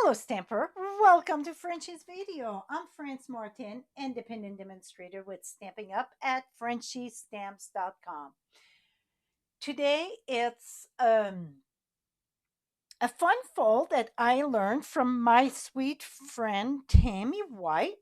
Hello, Stamper. Welcome to Frenchie's video. I'm France Martin, independent demonstrator with Stamping Up at frenchiestamps.com. Today, it's a fun fold that I learned from my sweet friend Tammy White.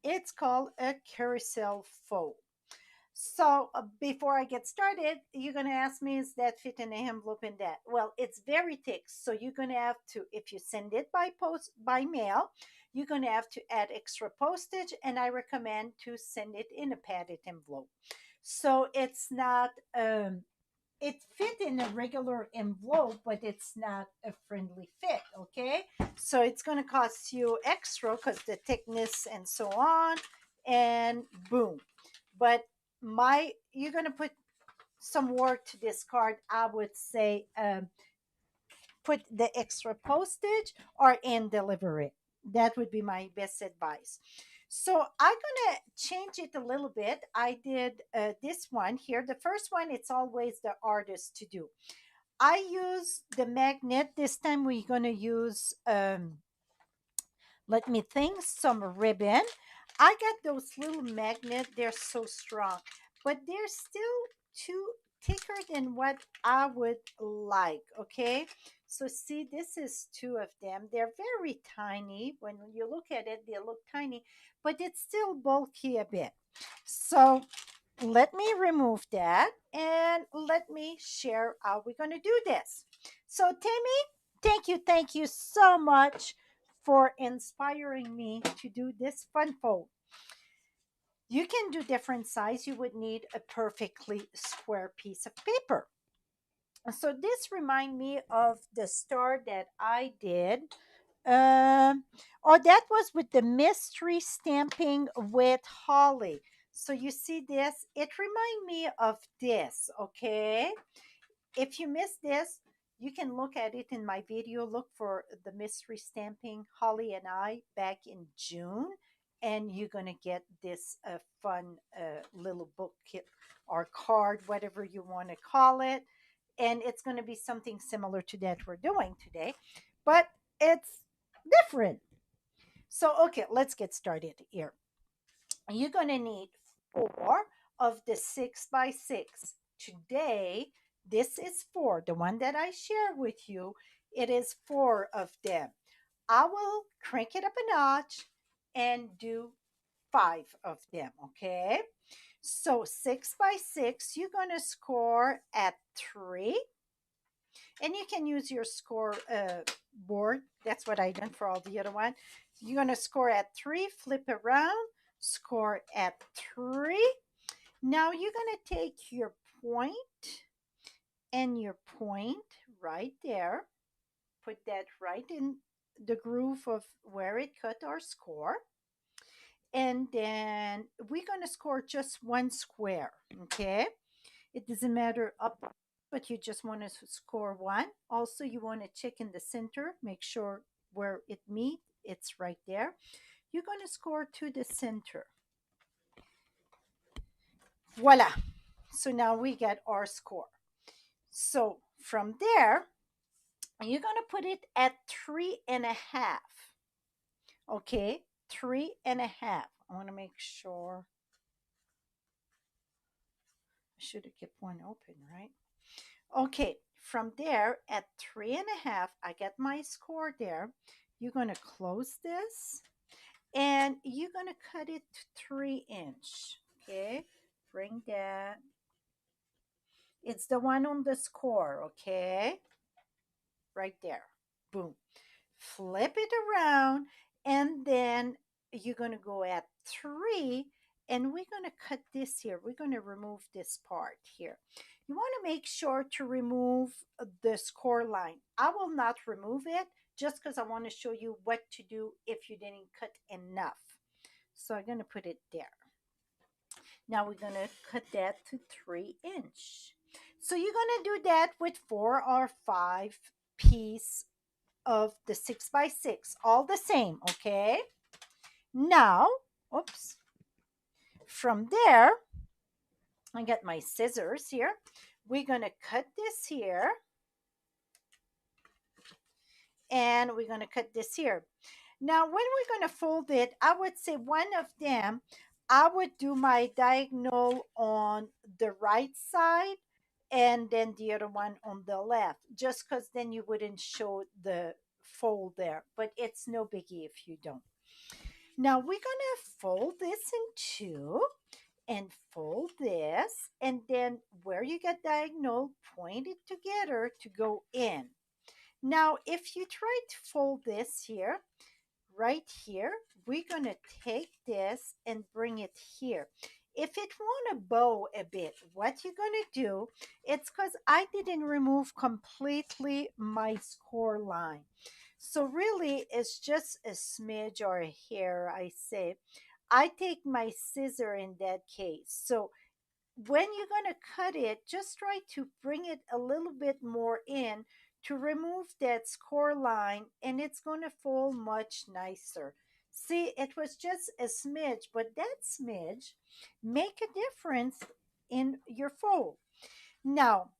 It's called a carousel fold. So before I get started, you're going to ask me, is that fit in an envelope in that? Well, it's very thick. So you're going to have to, if you send it by post, by mail, you're going to have to add extra postage. And I recommend to send it in a padded envelope. So it's not, it fit in a regular envelope, but it's not a friendly fit. Okay. So it's going to cost you extra because the thickness and so on. And boom. But my you're going to put some work to this card. I would say put the extra postage or and deliver it. That would be my best advice. So I'm gonna change it a little bit. I did this one here. The first one, it's always the artist to do. I use the magnet. This time we're gonna use let me think, some ribbon. I got those little magnets. They're so strong, but they're still too thicker than what I would like. Okay. So see, this is two of them. They're very tiny. When you look at it, they look tiny, but it's still bulky a bit. So let me remove that and let me share how we're going to do this. So, Tammy, thank you so much for inspiring me to do this fun fold. You can do different size. You would need a perfectly square piece of paper. So this remind me of the star that I did. Oh, that was with the mystery stamping with Holly. So you see this, it remind me of this. Okay, if you missed this, you can look at it in my video. Look for the mystery stamping Holly and I back in June, and you're gonna get this fun little book kit or card, whatever you want to call it, and it's going to be something similar to that we're doing today, but it's different. So okay, let's get started here. You're going to need four of the 6x6 today. This is four, the one that I share with you. It is four of them. I will crank it up a notch and do five of them. Okay, so 6x6, you're going to score at three, and you can use your score board. That's what I done for all the other one. You're going to score at three, flip around, score at three. Now you're going to take your point and your point right there, put that right in the groove of where it cut our score, and then we're going to score just one square. Okay, it doesn't matter up, but you just want to score one. Also, you want to check in the center, make sure where it meets, it's right there. You're going to score to the center. Voila. So now we get our score. So from there, you're going to put it at 3.5. Okay, 3.5. I want to make sure. I should have kept one open, right? Okay, from there at 3.5, I get my score there. You're going to close this and you're going to cut it to 3 inch. Okay, bring that. It's the one on the score. Okay, right there. Boom. Flip it around, and then you're going to go at three, and we're going to cut this here. We're going to remove this part here. You want to make sure to remove the score line. I will not remove it just because I want to show you what to do if you didn't cut enough. So I'm going to put it there. Now we're going to cut that to 3 inch. So you're going to do that with 4 or 5 piece of the 6x6, all the same. Okay, now, oops, from there I got my scissors here. We're gonna cut this here, and we're going to cut this here. Now, when we're going to fold it, I would say one of them, I would do my diagonal on the right side and then the other one on the left, just because then you wouldn't show the fold there. But it's no biggie if you don't. Now, we're going to fold this in two and fold this. And then where you get diagonal, point it together to go in. Now, if you try to fold this here, right here, we're going to take this and bring it here. If it want to bow a bit, what you're going to do, it's because I didn't remove completely my score line. So really, it's just a smidge or a hair, I say. I take my scissor in that case. So when you're going to cut it, just try to bring it a little bit more in to remove that score line, and it's going to fall much nicer. See, it was just a smidge, but that smidge make a difference in your fold. Now,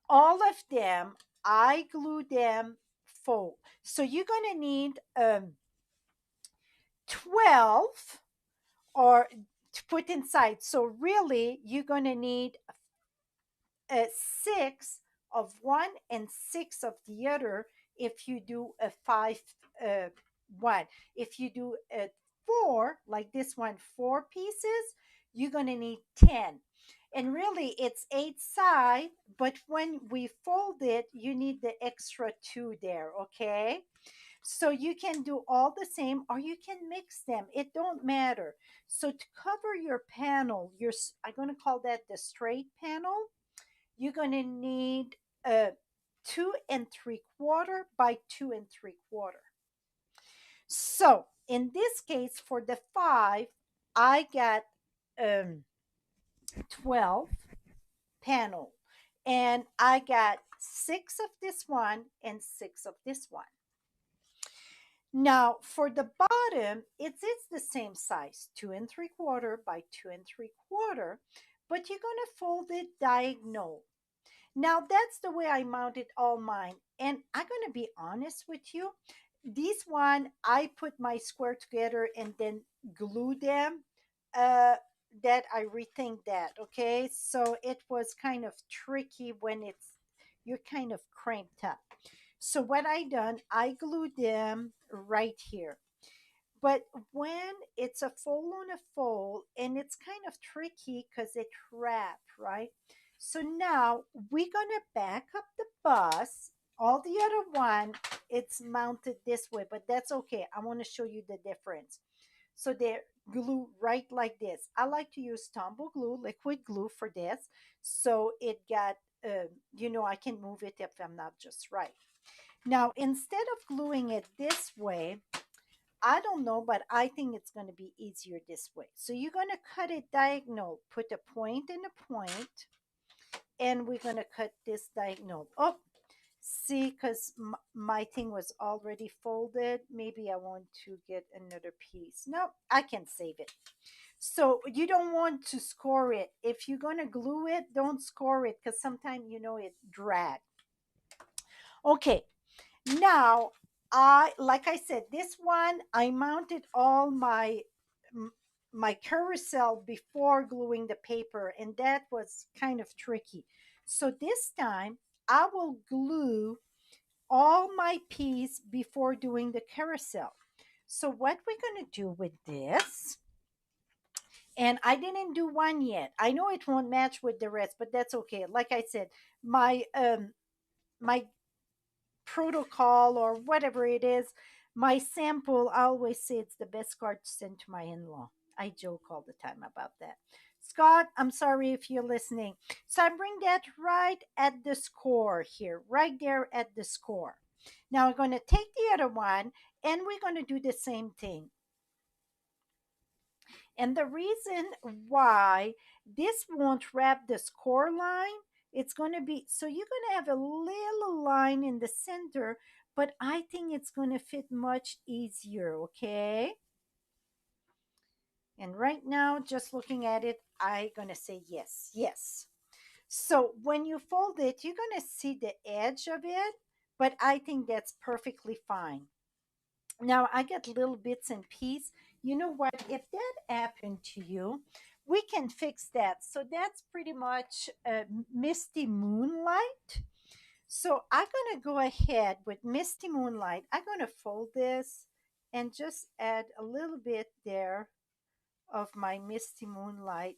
all of them, I glue them fold. So you're going to need 12 or to put inside. So really, you're going to need six of one and six of the other if you do a five one. If you do a four, like this one, four pieces, you're going to need 10. And really, it's eight side, but when we fold it, you need the extra two there, okay? So you can do all the same or you can mix them. It don't matter. So to cover your panel, I'm going to call that the straight panel, you're going to need a 2 3/4 by 2 3/4. So in this case, for the five, I got 12 panel, and I got six of this one and six of this one. Now for the bottom, it's the same size, 2 3/4 by 2 3/4, but you're going to fold it diagonal. Now that's the way I mounted all mine. And I'm going to be honest with you. This one, I put my square together and then glue them. Uh, that I rethink that. Okay. So it was kind of tricky when you're kind of cramped up. So what I done, I glued them right here. But when it's a fold on a fold, and it's kind of tricky because it wrapped, right? So now we're gonna back up the bus. All the other one, it's mounted this way, but that's okay. I want to show you the difference. So they're glued right like this. I like to use tumble glue, liquid glue for this. So it got, I can move it if I'm not just right. Now, instead of gluing it this way, I don't know, but I think it's going to be easier this way. So you're going to cut it diagonal, put a point and a point, and we're going to cut this diagonal. Oh, see, because my thing was already folded. Maybe I want to get another piece. No, I can save it. So you don't want to score it. If you're going to glue it, don't score it because sometimes, it drag. Okay, now, like I said, this one I mounted all my carousel before gluing the paper, and that was kind of tricky. So this time I will glue all my piece before doing the carousel. So what we're gonna do with this, and I didn't do one yet. I know it won't match with the rest, but that's okay. Like I said, my protocol or whatever it is, my sample, I always say it's the best card to send to my in-law. I joke all the time about that. Scott, I'm sorry if you're listening. So I bring that right at the score here, right there at the score. Now we're going to take the other one and we're going to do the same thing. And the reason why this won't wrap the score line, it's going to be, so you're going to have a little line in the center, but I think it's going to fit much easier, okay? And right now, just looking at it, I'm going to say yes, yes. So when you fold it, you're going to see the edge of it, but I think that's perfectly fine. Now I get little bits and pieces. You know what? If that happened to you, we can fix that. So that's pretty much Misty Moonlight. So I'm going to go ahead with Misty Moonlight. I'm going to fold this and just add a little bit there of my Misty Moonlight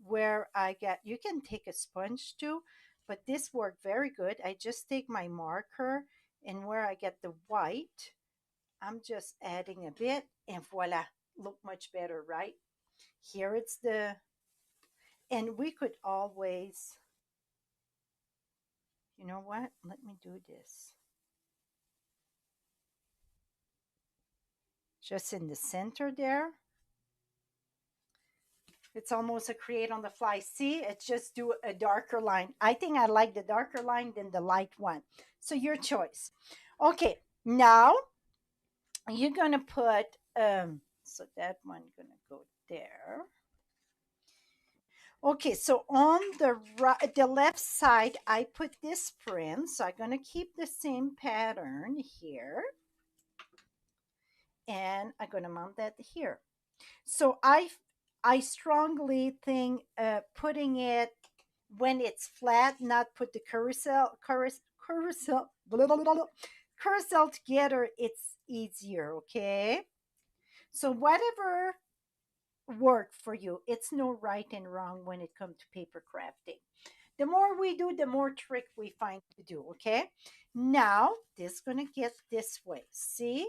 where I get, you can take a sponge too, but this worked very good. I just take my marker and where I get the white, I'm just adding a bit and voila, look much better, right? Here it's the, and we could always, you know what? Let me do this. Just in the center there. It's almost a create on the fly. See, it's just do a darker line. I think I like the darker line than the light one. So your choice. Okay, now you're gonna put so that one gonna go there. Okay, so on the right, the left side, I put this print. So I'm gonna keep the same pattern here, and I'm gonna mount that here. So I strongly think putting it when it's flat, not put the blah, blah, blah, blah, carousel together. It's easier. Okay, so whatever work for you. It's no right and wrong when it comes to paper crafting. The more we do, the more trick we find to do. Okay, now this is gonna get this way. See,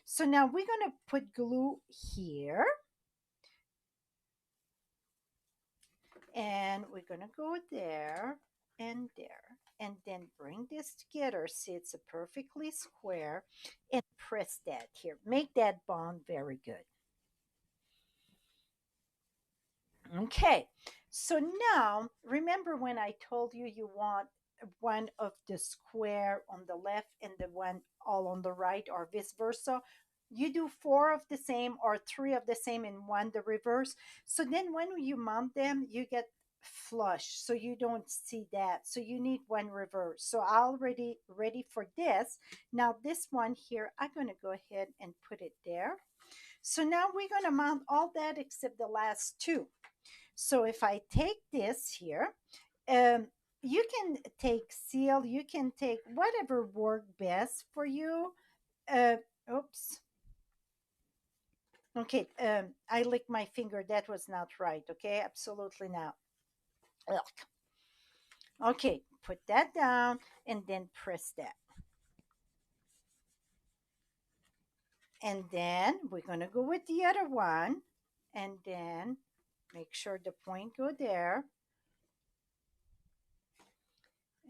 so now we're gonna put glue here. And we're gonna go there and there and then bring this together. See, it's a perfectly square, and press that here. Make that bond very good. Okay, so now remember when I told you you want one of the square on the left and the one all on the right, or vice versa. You do four of the same or three of the same and one the reverse. So then when you mount them, you get flush. So you don't see that. So you need one reverse. So I already ready for this. Now this one here, I'm going to go ahead and put it there. So now we're going to mount all that except the last two. So if I take this here, um, you can take seal, you can take whatever work best for you. Oops. Okay, I licked my finger. That was not right. Okay, absolutely not. Ugh. Okay, put that down and then press that. And then we're going to go with the other one and then make sure the point go there.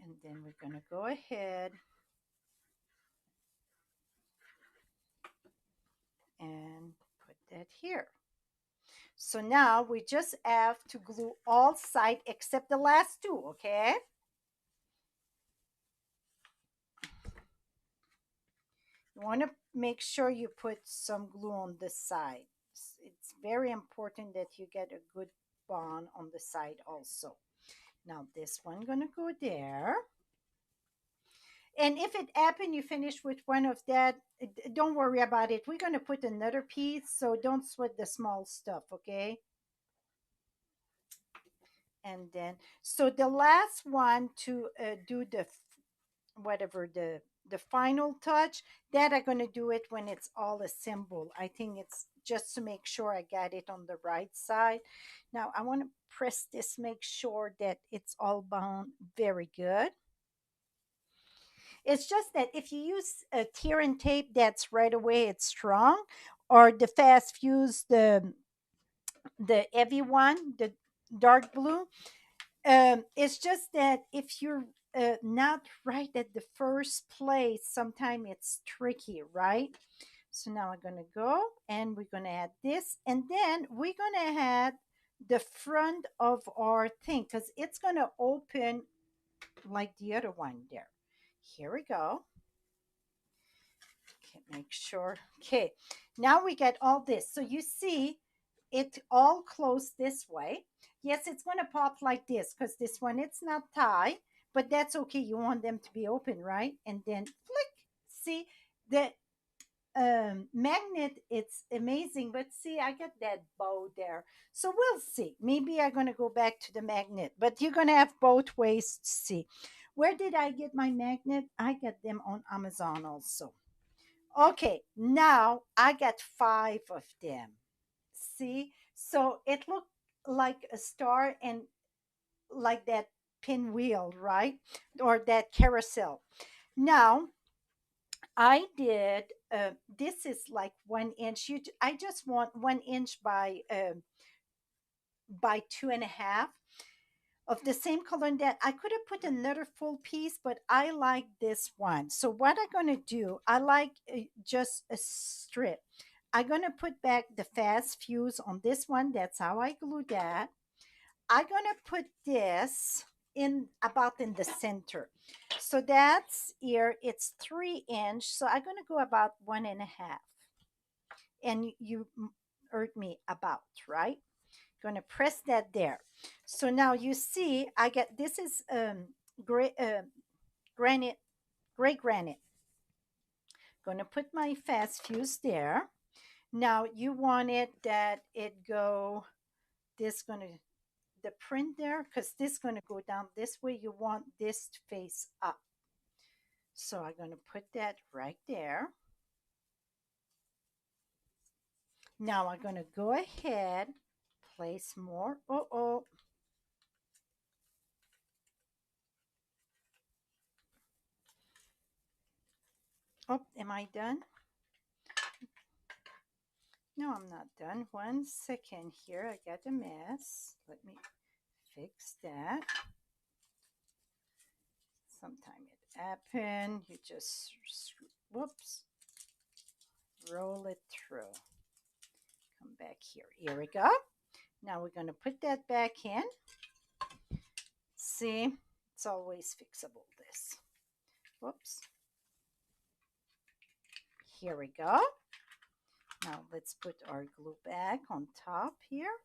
And then we're going to go ahead and put that here. So now we just have to glue all sides except the last two, okay? You want to make sure you put some glue on the side. It's very important that you get a good bond on the side also. Now this one gonna go there. And if it happen you finish with one of that, don't worry about it. We're gonna put another piece, so don't sweat the small stuff, okay? And then, so the last one to do the whatever the final touch, that I'm going to do it when it's all assembled. I think it's just to make sure I got it on the right side. Now I want to press this, make sure that it's all bound very good. It's just that if you use a tear and tape, that's right away it's strong, or the fast fuse, the heavy one, the dark blue. It's just that if you're not right at the first place, sometimes it's tricky, right? So now I'm going to go and we're going to add this. And then we're going to add the front of our thing because it's going to open like the other one there. Here we go. Okay, make sure. Okay, now we get all this. So you see it all closed this way. Yes, it's going to pop like this because this one, it's not tied, but that's okay. You want them to be open, right? And then flick. See, the magnet, it's amazing, but see, I got that bow there. So we'll see. Maybe I'm going to go back to the magnet, but you're going to have both ways to see. Where did I get my magnet? I got them on Amazon also. Okay, now I got 5 of them. See, so it looked like a star and like that pinwheel, right? Or that carousel. Now I did. This is like 1 inch. I just want 1 inch by 2.5 of the same color. And that I could have put another full piece, but I like this one. So what I'm gonna do? I like just a strip. I'm gonna put back the fast fuse on this one. That's how I glue that. I'm gonna put this in about in the center. So that's here, it's 3 inch. So I'm gonna go about 1.5. And you heard me about, right? Gonna press that there. So now you see I get this is gray granite, gray granite. Gonna put my fast fuse there. Now you want it that it go this gonna the print there because this is going to go down this way. You want this to face up. So I'm going to put that right there. Now I'm going to go ahead, place more. Oh. Oh, am I done? No, I'm not done. 1 second here. I got a mess. Let me fix that. Sometime it happen. You just, whoops, roll it through. Come back here. Here we go. Now we're going to put that back in. See, it's always fixable, this. Whoops. Here we go. Now let's put our glue back on top here.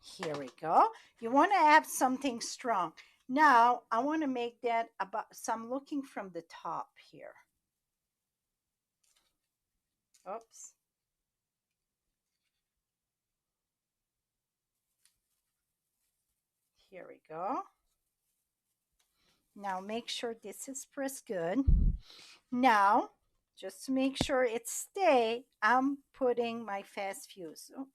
Here we go. You want to have something strong. Now I want to make that about, so I'm looking from the top here. Oops. Here we go. Now make sure this is pressed good. Now, just to make sure it stay, I'm putting my fast fuse. Oh.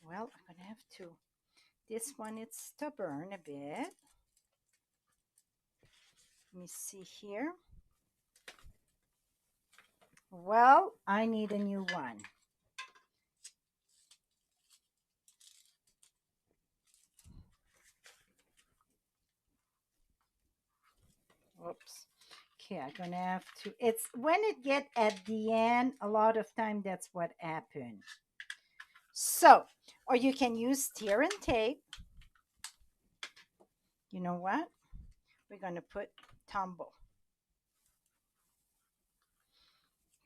Well, I'm going to have to. This one, it's stubborn a bit. Let me see here. Well, I need a new one. Whoops. Okay, I'm gonna have to. It's when it get at the end, a lot of time that's what happens. So, or you can use tear and tape. You know what? We're gonna put tumble.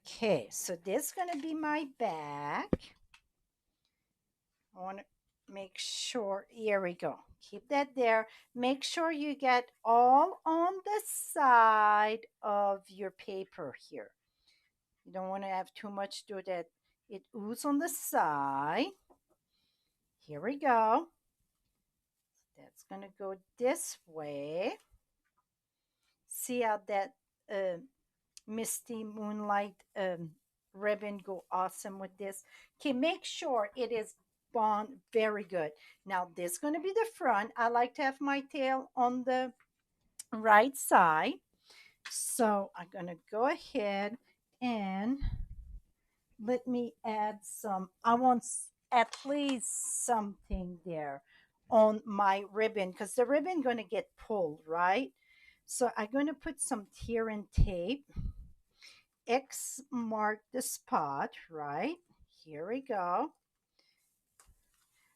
Okay, so this is gonna be my back. I want to make sure. Here we go. Keep that there. Make sure you get all on the side of your paper here. You don't want to have too much to that it oozes on the side. Here we go. That's going to go this way. See how that misty moonlight ribbon go awesome with this. Okay, make sure it is bond very good. Now this is going to be the front. I like to have my tail on the right side. So I'm going to go ahead and let me add some. I want at least something there on my ribbon because the ribbon going to get pulled, right? So I'm going to put some tear and tape. X mark the spot, right? Here we go.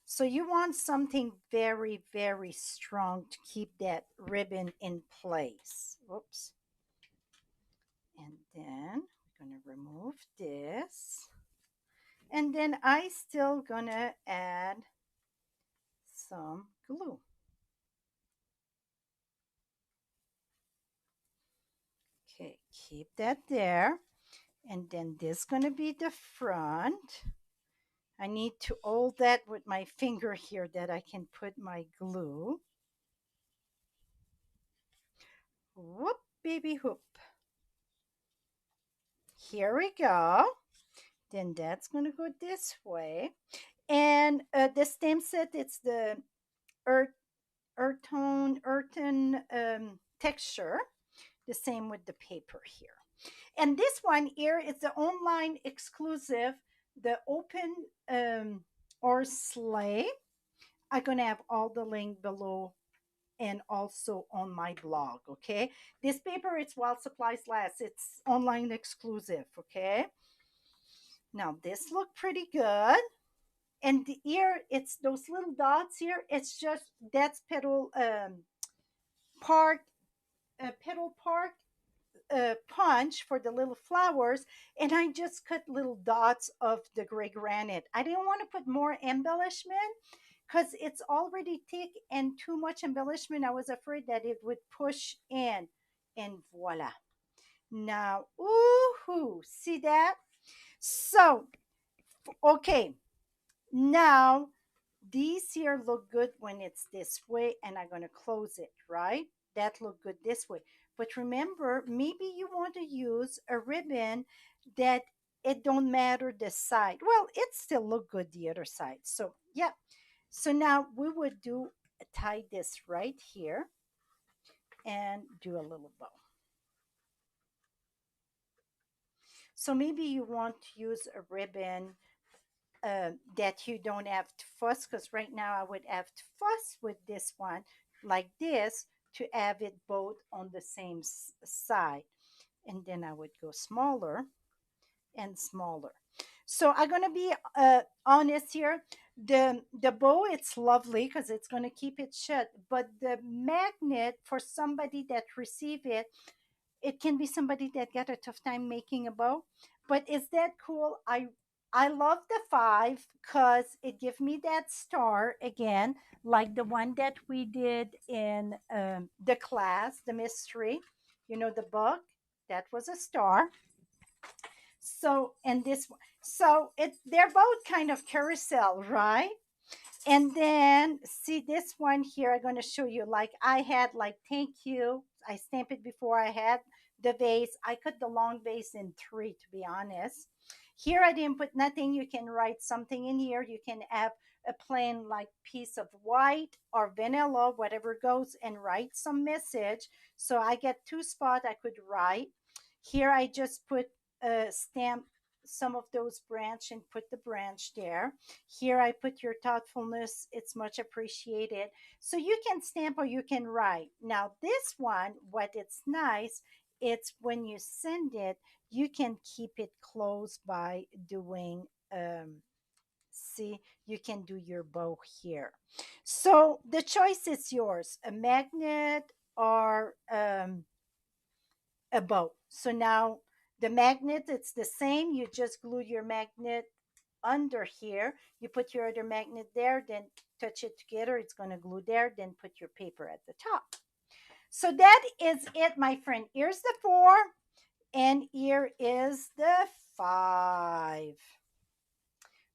So you want something very, very strong to keep that ribbon in place. Oops. And then we're going to remove this. And then I still gonna add some glue. Okay, keep that there. And then this gonna be the front. I need to hold that with my finger here that I can put my glue. Whoop, baby whoop. Here we go. Then that's gonna go this way. And the stamp set, it's the earth, earthen texture. The same with the paper here. And this one here is the online exclusive, the open or sleigh. I'm gonna have all the link below and also on my blog. Okay, this paper it's while supplies last. It's online exclusive. Okay, now this look pretty good. And the ear, it's those little dots here. It's just that's petal part, petal part punch for the little flowers, and I just cut little dots of the gray granite. I didn't want to put more embellishment because it's already thick, and too much embellishment I was afraid that it would push in. And voila, now ooh, see that? So okay, now these here look good when it's this way, and I'm going to close it, right? That look good this way. But remember, maybe you want to use a ribbon that it don't matter the side. Well, it still look good the other side. So yeah. So now we would do tie this right here and do a little bow. So maybe you want to use a ribbon that you don't have to fuss, because right now I would have to fuss with this one like this to have it both on the same side. And then I would go smaller and smaller. So I'm gonna be honest here. The bow it's lovely because it's gonna keep it shut, but the magnet for somebody that receive it, it can be somebody that got a tough time making a bow. But is that cool? I love the 5 because it gives me that star again, like the one that we did in the class, the mystery, the book. That was a star. So and this one, so they're both kind of carousel, right? And then see this one here, I'm going to show you, like I had like thank you, I stamped it before I had the vase. I cut the long vase in 3, to be honest. Here I didn't put nothing. You can write something in here. You can have a plain like piece of white or vanilla, whatever goes, and write some message. So I get 2 spots I could write. Here I just put a stamp some of those branch and put the branch there. Here I put your thoughtfulness. It's much appreciated. So you can stamp or you can write. Now this one, what it's nice, it's when you send it, you can keep it close by doing see, you can do your bow here. So the choice is yours, a magnet or a bow. So now the magnet, it's the same. You just glue your magnet under here. You put your other magnet there, then touch it together. It's going to glue there. Then put your paper at the top. So that is it, my friend. Here's the 4, and here is the 5.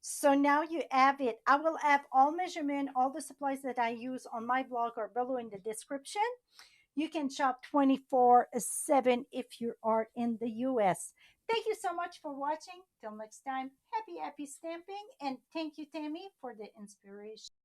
So now you have it. I will have all measurement, all the supplies that I use on my blog are below in the description. You can shop 24/7 if you are in the US. Thank you so much for watching. Till next time, happy stamping. And thank you, Tammy, for the inspiration.